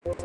Happy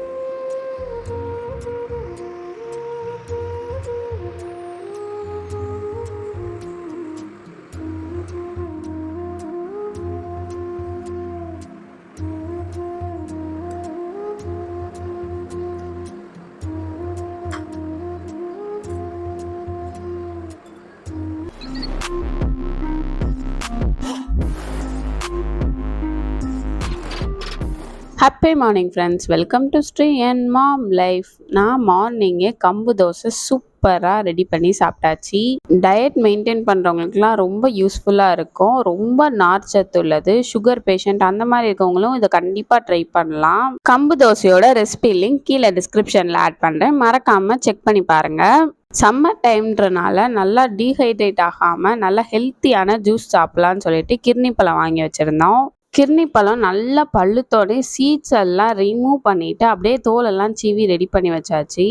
morning friends, welcome to Sri and mom life. நான் மார்னிங்கே கம்பு தோசை சூப்பராக ரெடி பண்ணி சாப்பிட்டாச்சு. டயட் மெயின்டைன் பண்ணுறவங்களுக்குலாம் ரொம்ப யூஸ்ஃபுல்லாக இருக்கும். ரொம்ப நார்ச்சத்து உள்ளது. சுகர் பேஷண்ட் அந்த மாதிரி இருக்கவங்களும் இதை கண்டிப்பாக ட்ரை பண்ணலாம். கம்பு தோசையோட ரெசிபி லிங்க் கீழே டிஸ்கிரிப்ஷனில் ஆட் பண்ணுறேன், மறக்காமல் செக் பண்ணி பாருங்கள். சம்மர் டைம்ன்றனால நல்லா டீஹைட்ரேட் ஆகாமல் நல்லா ஹெல்த்தியான ஜூஸ் சாப்பிட்லான்னு சொல்லிட்டு கிர்னி பழம் வாங்கி வச்சுருந்தோம். கிர்னி பழம் நல்லா பழுத்தோடனே சீட்ஸ் எல்லாம் ரிமூவ் பண்ணிவிட்டு அப்படியே தோலெல்லாம் சீவி ரெடி பண்ணி வச்சாச்சு.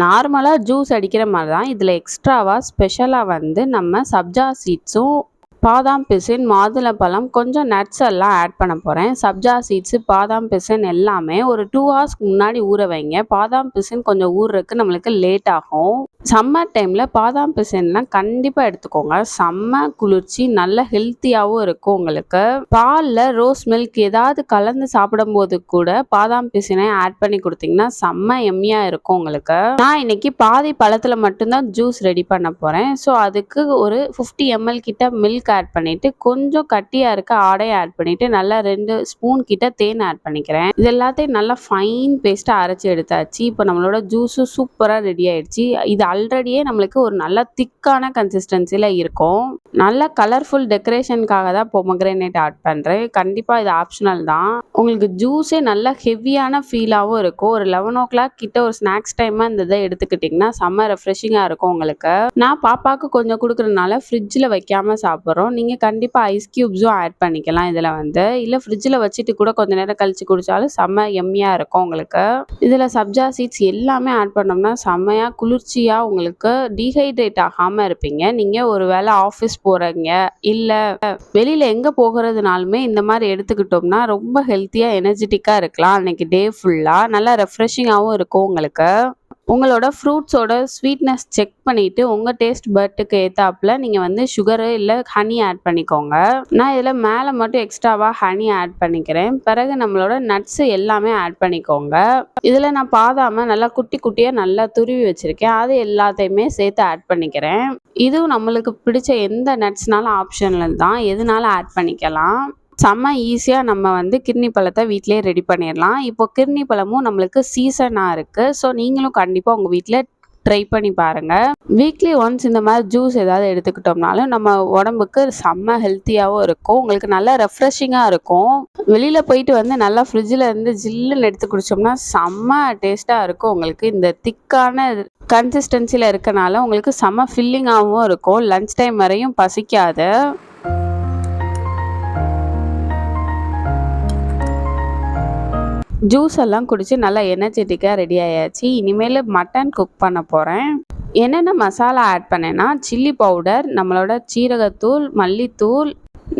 நார்மலாக ஜூஸ் அடிக்கிற மாதிரி தான் இதில் எக்ஸ்ட்ராவாக ஸ்பெஷலாக வந்து நம்ம சப்ஜா சீட்ஸும் பாதாம் பிசின் மாதுளம்பழம் கொஞ்சம் நட்ஸ் எல்லாம் ஆட் பண்ண போகிறேன். சப்ஜா சீட்ஸு பாதாம் பிசின் எல்லாமே ஒரு 2 hours முன்னாடி ஊற வைங்க. பாதாம் பிசின் கொஞ்சம் ஊறுறதுக்கு நம்மளுக்கு லேட் ஆகும். சம்மர் டைமில் பாதாம் பிசின்லாம் கண்டிப்பாக எடுத்துக்கோங்க. செம்ம குளிர்ச்சி, நல்ல ஹெல்த்தியாகவும் இருக்கும். உங்களுக்கு பாலில் ரோஸ் மில்க் ஏதாவது கலந்து சாப்பிடும்போது கூட பாதாம் பிசினை ஆட் பண்ணி கொடுத்தீங்கன்னா செம்ம எம்மியாக இருக்கும் உங்களுக்கு. நான் இன்னைக்கு பாதி பழத்தில் மட்டும்தான் ஜூஸ் ரெடி பண்ண போகிறேன். ஸோ அதுக்கு ஒரு 50 ml கிட்ட மில்க் ஆட் பண்ணிட்டு கொஞ்சம் கட்டியா இருக்க ஆடையை ஆட் பண்ணிட்டு நல்லா 2 ஸ்பூன் கிட்ட தேன் ஆட் பண்ணிக்கிறேன். இது எல்லாத்தையும் நல்லா ஃபைன் பேஸ்டா அரைச்சி எடுத்தாச்சு. இப்போ நம்மளோட ஜூஸும் சூப்பரா ரெடி ஆயிடுச்சு. இது ஆல்ரெடியே நம்மளுக்கு ஒரு நல்ல திக்கான கன்சிஸ்டன்சில இருக்கும். நல்ல கலர்ஃபுல் டெக்கரேஷனுக்காக தான் பொமக்ரேனேட் ஆட் பண்றேன். கண்டிப்பா இது ஆப்ஷனல் தான். உங்களுக்கு ஜூஸே நல்ல ஹெவியான ஃபீலாகவும் இருக்கும். ஒரு 11 o'clock கிட்ட ஒரு ஸ்நாக்ஸ் டைமா இந்த இதை எடுத்துக்கிட்டிங்கன்னா செம்ம ரெஃப்ரெஷிங்காக இருக்கும் உங்களுக்கு. நான் பாப்பாவுக்கு கொஞ்சம் கொடுக்குறதுனால ஃப்ரிட்ஜில் வைக்காம சாப்பிட்றோம். நீங்கள் கண்டிப்பாக ஐஸ் கியூப்ஸும் ஆட் பண்ணிக்கலாம் இதில் வந்து. இல்லை ஃப்ரிட்ஜில் வச்சுட்டு கூட கொஞ்சம் நேரம் கழிச்சு குடித்தாலும் செம்ம எம்மியாக இருக்கும் உங்களுக்கு. இதில் சப்ஜா சீட்ஸ் எல்லாமே ஆட் பண்ணோம்னா செம்மையாக குளிர்ச்சியாக உங்களுக்கு டீஹைட்ரேட் ஆகாமல் இருப்பீங்க. நீங்கள் ஒரு வேளை ஆஃபீஸ் போகிறீங்க இல்லை வெளியில் எங்கே போகிறதுனாலுமே இந்த மாதிரி எடுத்துக்கிட்டோம்னா ரொம்ப ஹெல்த்தியாக எனர்ஜெட்டிக்காக இருக்கலாம். அன்றைக்கி டே ஃபுல்லாக நல்லா ரெஃப்ரெஷிங்காகவும் இருக்கும் உங்களுக்கு. உங்களோட ஃப்ரூட்ஸோட ஸ்வீட்னஸ் செக் பண்ணிவிட்டு உங்கள் டேஸ்ட் பட்டுக்கு ஏற்றாப்புல நீங்கள் வந்து சுகரு இல்லை ஹனி ஆட் பண்ணிக்கோங்க. நான் இதில் மேலே மட்டும் எக்ஸ்ட்ராவாக ஹனி ஆட் பண்ணிக்கிறேன். பிறகு நம்மளோட நட்ஸு எல்லாமே ஆட் பண்ணிக்கோங்க. இதில் நான் பாதாமல் நல்லா குட்டி குட்டியாக நல்லா துருவி வச்சுருக்கேன். அது எல்லாத்தையுமே சேர்த்து ஆட் பண்ணிக்கிறேன். இதுவும் நம்மளுக்கு பிடிச்ச எந்த நட்ஸ்னாலும் ஆப்ஷனில் தான், எதுனாலும் ஆட் பண்ணிக்கலாம். செம்ம ஈஸியாக நம்ம வந்து கிர்னி பழத்தை வீட்டிலே ரெடி பண்ணிடலாம். இப்போ கிர்னி பழமும் நம்மளுக்கு சீசனாக இருக்குது. ஸோ நீங்களும் கண்டிப்பாக உங்கள் வீட்டில் ட்ரை பண்ணி பாருங்கள். வீக்லி ஒன்ஸ் இந்த மாதிரி ஜூஸ் ஏதாவது எடுத்துக்கிட்டோம்னாலும் நம்ம உடம்புக்கு செம்ம ஹெல்த்தியாகவும் இருக்கும். உங்களுக்கு நல்லா ரெஃப்ரெஷிங்காக இருக்கும். வெளியில் போயிட்டு வந்து நல்லா ஃப்ரிட்ஜில் இருந்து ஜில்லுன்னு எடுத்து குடித்தோம்னா செம்ம டேஸ்ட்டாக இருக்கும். உங்களுக்கு இந்த திக்கான கன்சிஸ்டன்சியில் இருக்கனால உங்களுக்கு செம்ம ஃபில்லிங்காகவும் இருக்கும். லன்ச் டைம் வரையும் பசிக்காது. ஜூஸ் எல்லாம் குடித்து நல்லா எனர்ஜெட்டிக்காக ரெடி ஆயாச்சு. இனிமேல் மட்டன் குக் பண்ண போகிறேன். என்னென்ன மசாலா ஆட் பண்ணேன்னா சில்லி பவுடர், நம்மளோட சீரகத்தூள், மல்லித்தூள்,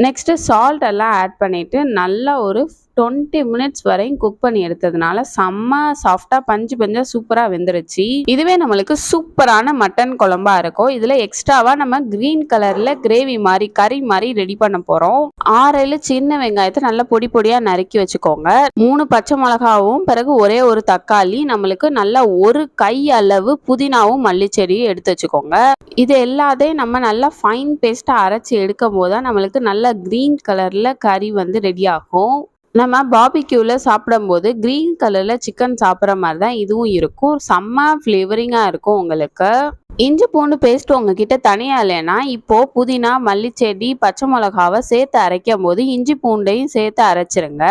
நெக்ஸ்ட்டு சால்ட் எல்லாம் ஆட் பண்ணிவிட்டு நல்லா ஒரு 20 minutes வரையும் குக் பண்ணி எடுத்ததுனால செம்ம சாஃப்டாக பஞ்சு பஞ்சாக சூப்பராக வெந்துருச்சு. இதுவே நம்மளுக்கு சூப்பரான மட்டன் குழம்பா இருக்கும். இதில் எக்ஸ்ட்ராவாக நம்ம க்ரீன் கலரில் கிரேவி மாதிரி கறி மாதிரி ரெடி பண்ண போகிறோம். 6 சின்ன வெங்காயத்தை நல்லா பொடி பொடியாக நறுக்கி வச்சுக்கோங்க. 3 பச்சை மிளகாவும் பிறகு ஒரே ஒரு தக்காளி, நம்மளுக்கு நல்லா ஒரு கை அளவு புதினாவும் மல்லிச்செடியும் எடுத்து வச்சுக்கோங்க. இது எல்லாத்தையும் நம்ம நல்லா ஃபைன் பேஸ்ட்டாக அரைச்சி எடுக்கும் போது தான் நம்மளுக்கு நல்லா க்ரீன் கலரில் கறி வந்து ரெடி ஆகும். நம்ம பார்பிக்யூவில் சாப்பிடும்போது க்ரீன் கலரில் சிக்கன் சாப்பிட்ற மாதிரி தான் இதுவும் இருக்கும். செம்ம ஃப்ளேவரிங்காக இருக்கும் உங்களுக்கு. இஞ்சி பூண்டு பேஸ்ட் உங்ககிட்ட தனியாக இல்லைன்னா இப்போது புதினா, மல்லிச்செடி, பச்சை மிளகாவை சேர்த்து அரைக்கும் போது இஞ்சி பூண்டையும் சேர்த்து அரைச்சிருங்க.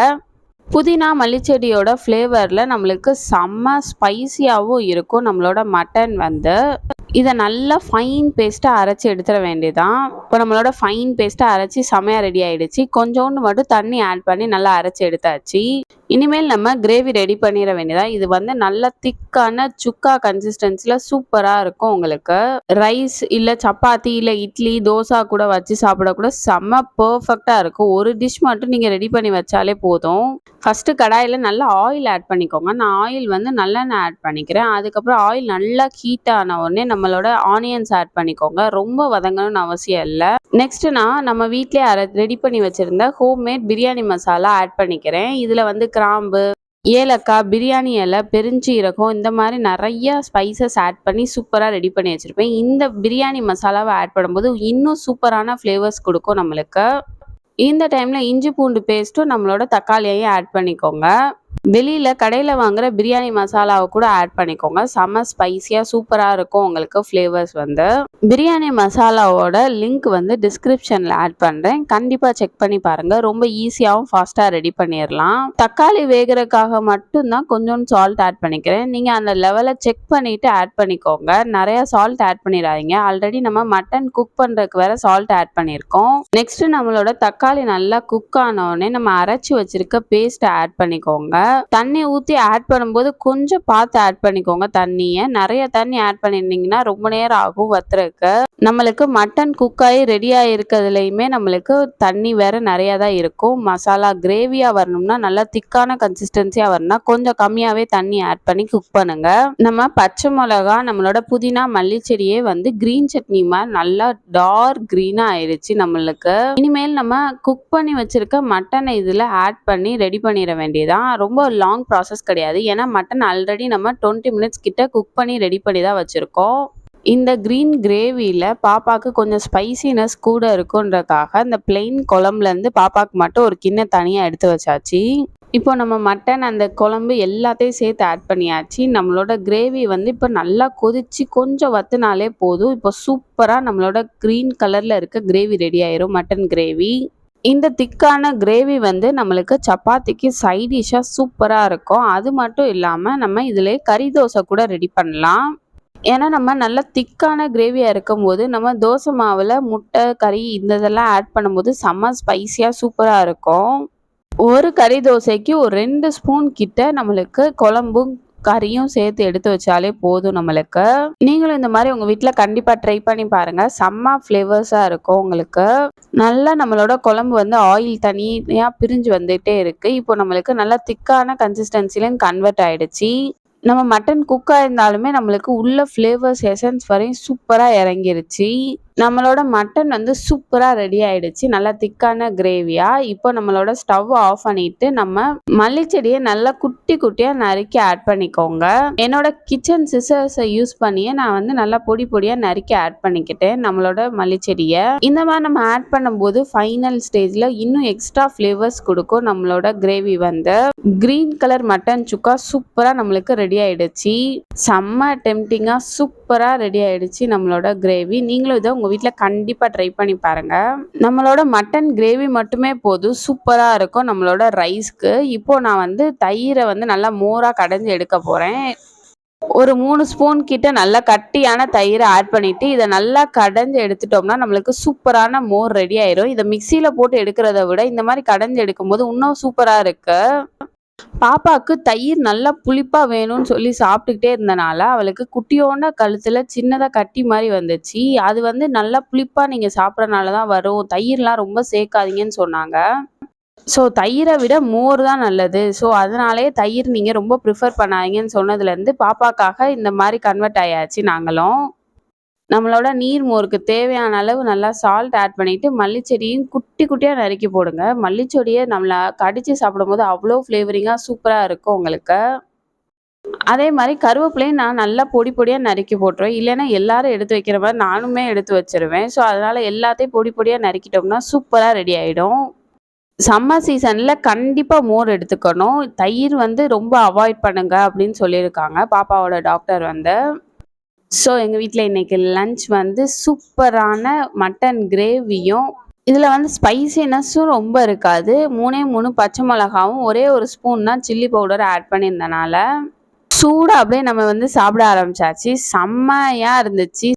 புதினா மல்லிச்செடியோட ஃப்ளேவரில் நம்மளுக்கு செம்ம ஸ்பைசியாகவும் இருக்கும் நம்மளோட மட்டன் வந்து. இதை நல்லா ஃபைன் பேஸ்ட்டாக அரைச்சி எடுத்துட வேண்டியதான். இப்போ நம்மளோட ஃபைன் பேஸ்ட்டாக அரைச்சி செமையாக ரெடி ஆகிடுச்சு. கொஞ்சோண்டு மட்டும் தண்ணி ஆட் பண்ணி நல்லா அரைச்சி எடுத்தாச்சு. இனிமேல் நம்ம கிரேவி ரெடி பண்ணிட வேண்டியதான். இது வந்து நல்ல திக்கான சுக்கா கன்சிஸ்டன்சியில் சூப்பராக இருக்கும். உங்களுக்கு ரைஸ் இல்லை சப்பாத்தி இல்லை இட்லி தோசை கூட வச்சு சாப்பிட கூட செம்ம பர்ஃபெக்டாக இருக்கும். ஒரு டிஷ் மட்டும் நீங்கள் ரெடி பண்ணி வச்சாலே போதும். ஃபஸ்ட்டு கடாயில் நல்லா ஆயில் ஆட் பண்ணிக்கோங்க. நான் ஆயில் வந்து நல்லெண்ணெய் ஆட் பண்ணிக்கிறேன். அதுக்கப்புறம் ஆயில் நல்லா ஹீட் ஆன உடனே நம்மளோட ஆனியன்ஸ் ஆட் பண்ணிக்கோங்க. ரொம்ப வதங்கணும்னு அவசியம் இல்லை. நெக்ஸ்ட் நான் நம்ம வீட்டிலே ரெடி பண்ணி வச்சுருந்த ஹோம்மேட் பிரியாணி மசாலா ஆட் பண்ணிக்கிறேன். இதில் வந்து கிராம்பு, ஏலக்காய், பிரியாணி இலை, பெருஞ்சீரகம் இந்த மாதிரி நிறைய ஸ்பைசஸ் ஆட் பண்ணி சூப்பராக ரெடி பண்ணி வச்சுருப்பேன். இந்த பிரியாணி மசாலாவை ஆட் பண்ணும்போது இன்னும் சூப்பரான ஃப்ளேவர்ஸ் கொடுக்கும் நம்மளுக்கு. இந்த டைமில் இஞ்சி பூண்டு பேஸ்ட்டும் நம்மளோட தக்காளியையும் ஆட் பண்ணிக்கோங்க. வெளியில் கடையில் வாங்குகிற பிரியாணி மசாலாவை கூட ஆட் பண்ணிக்கோங்க. செம்ம ஸ்பைஸியாக சூப்பராக இருக்கும் உங்களுக்கு ஃப்ளேவர்ஸ் வந்து. பிரியாணி மசாலாவோட லிங்க் வந்து டிஸ்கிரிப்ஷனில் ஆட் பண்ணுறேன். கண்டிப்பாக செக் பண்ணி பாருங்கள். ரொம்ப ஈஸியாகவும் ஃபாஸ்ட்டாக ரெடி பண்ணிடலாம். தக்காளி வேகிறதுக்காக மட்டும்தான் கொஞ்சோண்டு சால்ட் ஆட் பண்ணிக்கிறேன். நீங்கள் அந்த லெவலை செக் பண்ணிவிட்டு ஆட் பண்ணிக்கோங்க. நிறையா சால்ட் ஆட் பண்ணிடாதீங்க. ஆல்ரெடி நம்ம மட்டன் குக் பண்ணுறதுக்கு வேறு சால்ட் ஆட் பண்ணியிருக்கோம். நெக்ஸ்ட்டு நம்மளோட தக்காளி நல்லா குக் ஆனோடனே நம்ம அரைச்சி வச்சுருக்க பேஸ்ட்டை ஆட் பண்ணிக்கோங்க. தண்ணி ஊற்றி ஆட் பண்ணும்போது கொஞ்சம் பார்த்து ஆட் பண்ணிக்கோங்க. தண்ணியை நிறைய தண்ணி ஆட் பண்ணியிருந்தீங்கன்னா ரொம்ப நேரம் ஆகும் வத்துறதுக்கு. நம்மளுக்கு மட்டன் குக்காகி ரெடியாக இருக்கிறதுலையுமே நம்மளுக்கு தண்ணி வேற நிறையா தான் இருக்கும். மசாலா கிரேவியாக வரணும்னா நல்லா திக்கான கன்சிஸ்டன்சியாக வரணும்னா கொஞ்சம் கம்மியாகவே தண்ணி ஆட் பண்ணி குக் பண்ணுங்க. நம்ம பச்சை மிளகா, நம்மளோட புதினா, மல்லிச்செடியே வந்து கிரீன் சட்னி மாதிரி நல்லா டார்க் கிரீனாக ஆயிடுச்சு நம்மளுக்கு. இனிமேல் நம்ம குக் பண்ணி வச்சிருக்க மட்டனை இதில் ஆட் பண்ணி ரெடி பண்ணிட வேண்டியதான். ரொம்ப லாங் ப்ராசஸ் கிடையாது. ஏன்னா மட்டன் ஆல்ரெடி நம்ம 20 மினிட்ஸ் கிட்ட குக் பண்ணி ரெடி பண்ணி தான் வச்சுருக்கோம். இந்த க்ரீன் கிரேவியில் பாப்பாவுக்கு கொஞ்சம் ஸ்பைசினஸ் கூட இருக்குன்றதுக்காக இந்த பிளெயின் குழம்புலேருந்து பாப்பாவுக்கு மட்டும் ஒரு கிண்ணம் தனியாக எடுத்து வச்சாச்சு. இப்போ நம்ம மட்டன் அந்த குழம்பு எல்லாத்தையும் சேர்த்து ஆட் பண்ணியாச்சு. நம்மளோட கிரேவி வந்து இப்போ நல்லா கொதிச்சு கொஞ்சம் வத்துனாலே போதும். இப்போ சூப்பராக நம்மளோட க்ரீன் கலரில் இருக்க கிரேவி ரெடி ஆயிரும். Mutton gravy. இந்த திக்கான கிரேவி வந்து நம்மளுக்கு சப்பாத்திக்கு சைட் டிஷ்ஷாக சூப்பராக இருக்கும். அது மட்டும் இல்லாமல் நம்ம இதில் கறி தோசை கூட ரெடி பண்ணலாம். ஏன்னா நம்ம நல்லா திக்கான கிரேவியாக இருக்கும்போது நம்ம தோசை மாவில் முட்டை, கறி இந்த இதெல்லாம் ஆட் பண்ணும்போது செம்ம ஸ்பைஸியாக சூப்பராக இருக்கும். ஒரு கறி தோசைக்கு ஒரு 2 ஸ்பூன் கிட்ட நம்மளுக்கு குழம்பும் கறியும் சேர்த்து எடுத்து வச்சாலே போதும் நம்மளுக்கு. நீங்களும் இந்த மாதிரி உங்கள் வீட்டில் கண்டிப்பாக ட்ரை பண்ணி பாருங்கள். செம்ம ஃப்ளேவர்ஸாக இருக்கும் உங்களுக்கு. நல்லா நம்மளோட குழம்பு வந்து ஆயில் தனியாக பிரிஞ்சு வந்துகிட்டே இருக்குது. இப்போ நம்மளுக்கு நல்லா திக்கான கன்சிஸ்டன்சிலையும் கன்வெர்ட் ஆகிடுச்சு. நம்ம மட்டன் குக்காக இருந்தாலுமே நம்மளுக்கு உள்ள ஃப்ளேவர்ஸ் எசன்ஸ் வரையும் சூப்பராக இறங்கிருச்சு. நம்மளோட மட்டன் வந்து சூப்பராக ரெடி ஆகிடுச்சு. நல்லா திக்கான கிரேவியாக. இப்போ நம்மளோட ஸ்டவ் ஆஃப் பண்ணிவிட்டு நம்ம மல்லிச்செடியை நல்லா குட்டி குட்டியாக நறுக்கி ஆட் பண்ணிக்கோங்க. என்னோட கிச்சன் சிசர்ஸை யூஸ் பண்ணியே நான் வந்து நல்லா பொடி பொடியாக நறுக்கி ஆட் பண்ணிக்கிட்டேன் நம்மளோட மல்லிச்செடியை. இந்த மாதிரி நம்ம ஆட் பண்ணும்போது ஃபைனல் ஸ்டேஜில் இன்னும் எக்ஸ்ட்ரா ஃப்ளேவர்ஸ் கொடுக்கும். நம்மளோட கிரேவி வந்து கிரீன் கலர் மட்டன் சுக்கா சூப்பராக நம்மளுக்கு ரெடி ஆகிடுச்சு. செம்ம டெம்டிங்காக சூப்பராக ரெடி ஆகிடுச்சு நம்மளோட கிரேவி. நீங்களும் இதை உங்கள் வீட்டில் கண்டிப்பாக ட்ரை பண்ணி பாருங்கள். நம்மளோட மட்டன் கிரேவி மட்டுமே போதும், சூப்பராக இருக்கும் நம்மளோட ரைஸ்க்கு. இப்போது நான் வந்து தயிரை வந்து நல்லா மோராக கடைஞ்சி எடுக்க போகிறேன். ஒரு 3 ஸ்பூன் கிட்ட நல்லா கட்டியான தயிரை ஆட் பண்ணிவிட்டு இதை நல்லா கடைஞ்சி எடுத்துட்டோம்னா நம்மளுக்கு சூப்பரான மோர் ரெடி ஆயிரும். இதை மிக்சியில் போட்டு எடுக்கிறத விட இந்த மாதிரி கடைஞ்சி எடுக்கும்போது இன்னும் சூப்பராக இருக்கு. பாப்பாவுக்கு தயிர் நல்லா புளிப்பாக வேணும்னு சொல்லி சாப்பிட்டுக்கிட்டே இருந்தனால அவளுக்கு குட்டியோண்ட கழுத்தில் சின்னதாக கட்டி மாதிரி வந்துச்சு. அது வந்து நல்லா புளிப்பாக நீங்கள் சாப்பிட்றனால தான் வரும். தயிர்லாம் ரொம்ப சேர்க்காதீங்கன்னு சொன்னாங்க. ஸோ தயிரை விட மோர் தான் நல்லது. ஸோ அதனாலே தயிர் நீங்கள் ரொம்ப ப்ரிஃபர் பண்ணாதீங்கன்னு சொன்னதுலேருந்து பாப்பாக்காக இந்த மாதிரி கன்வெர்ட் ஆயாச்சு நாங்களும். நம்மளோட நீர் மோருக்கு தேவையான அளவு நல்லா சால்ட் ஆட் பண்ணிவிட்டு மல்லிச்செடியும் குட்டி குட்டியாக நறுக்கி போடுங்க. மல்லிச்செடியை நம்மளை கடித்து சாப்பிடும்போது அவ்வளோ ஃப்ளேவரிங்காக சூப்பராக இருக்கும் உங்களுக்கு. அதே மாதிரி கருவேப்பிலையும் நான் நல்லா பொடி பொடியாக நறுக்கி போட்டுருவேன். இல்லைன்னா எல்லாரும் எடுத்து வைக்கிற மாதிரி நானுமே எடுத்து வச்சிருவேன். ஸோ அதனால் எல்லாத்தையும் பொடி பொடியாக நறுக்கிட்டோம்னா சூப்பராக ரெடி ஆகிடும். சம்மர் சீசனில் கண்டிப்பாக மோர் எடுத்துக்கணும். தயிர் வந்து ரொம்ப அவாய்ட் பண்ணுங்க அப்படின்னு சொல்லியிருக்காங்க பாப்பாவோட டாக்டர் வந்து. ஸோ எங்கள் வீட்டில் இன்றைக்கி லன்ச் வந்து சூப்பரான மட்டன் கிரேவியும், இதில் வந்து ஸ்பைசினஸும் ரொம்ப இருக்காது. 3 பச்சை மிளகாவும் ஒரே ஒரு ஸ்பூன் தான் சில்லி பவுடர் ஆட் பண்ணியிருந்தனால சூடாக அப்படியே நம்ம வந்து சாப்பிட ஆரம்பிச்சாச்சு. செம்மையாக இருந்துச்சு.